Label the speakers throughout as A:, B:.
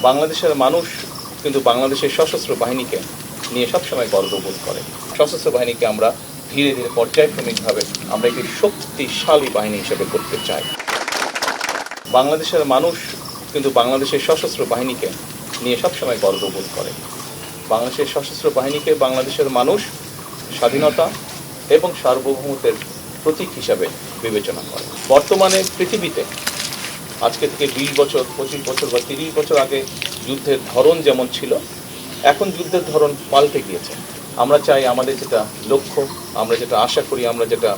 A: বাংলাদেশের মানুষ কিন্তু বাংলাদেশের সশস্ত্র বাহিনীকে নিয়ে সবসময় গর্ববোধ করে। সশস্ত্র বাহিনীকে আমরা ধীরে ধীরে পর্যায়ক্রমিকভাবে আমরা একটি শক্তিশালী বাহিনী হিসেবে করতে চাই। বাংলাদেশের মানুষ কিন্তু বাংলাদেশের সশস্ত্র বাহিনীকে নিয়ে সবসময় গর্ববোধ করে। বাংলাদেশের সশস্ত্র বাহিনীকে বাংলাদেশের মানুষ স্বাধীনতা এবং সার্বভৌমত্বের প্রতীক হিসাবে বিবেচনা করে। বর্তমানে পৃথিবীতে আজকে থেকে 20 বছর, 25 বছর বা 30 বছর আগে যুদ্ধের ধরন যেমন ছিল, এখন যুদ্ধের ধরন পাল্টে গিয়েছে। আমরা চাই আমাদের যেটা লক্ষ্য, আমরা যেটা আশা করি, আমরা যেটা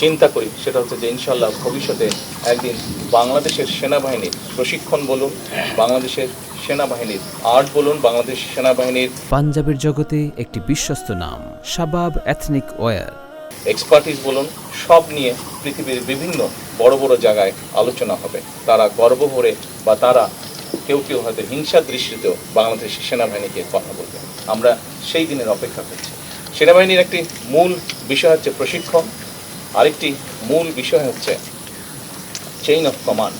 A: চিন্তা করি, সেটা হচ্ছে যে ইনশাল্লাহ ভবিষ্যতে একদিন বাংলাদেশের সেনাবাহিনীর প্রশিক্ষণ বলুন, বাংলাদেশের সেনাবাহিনীর আর্ট বলুন, বাংলাদেশ সেনাবাহিনীর
B: পাঞ্জাবের জগতে একটি বিশ্বস্ত নাম শাবাব এথনিক ওয়্যার,
A: এক্সপার্টিস বলুন, সব নিয়ে পৃথিবীর বিভিন্ন বড় বড় জায়গায় আলোচনা হবে। তারা গর্ব ভরে বা তারা কেউ কেউ হয়তো হিংসার দৃষ্টিতেও বাংলাদেশের সেনাবাহিনীকে কথা বলবে। আমরা সেই দিনের অপেক্ষা করছি। সেনাবাহিনীর একটি মূল বিষয় হচ্ছে প্রশিক্ষণ, আরেকটি মূল বিষয় হচ্ছে চেইন অফ কমান্ড।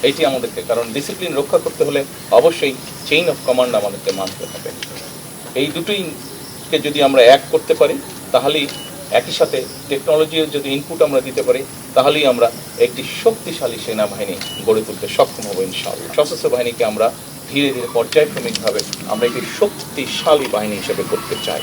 A: এইটি আমাদেরকে, কারণ ডিসিপ্লিন রক্ষা করতে হলে অবশ্যই চেইন অফ কমান্ড আমাদেরকে মানতে হবে। এই দুটোইকে যদি আমরা এক করতে পারি, তাহলেই একই সাথে টেকনোলজির যদি ইনপুট আমরা দিতে পারি, তাহলেই আমরা একটি শক্তিশালী সেনাবাহিনী গড়ে তুলতে সক্ষম হব ইনশাআল্লাহ। সশস্ত্র বাহিনীকে আমরা ধীরে ধীরে পর্যায়ক্রমিকভাবে আমরা একটি শক্তিশালী বাহিনী হিসেবে করতে চাই।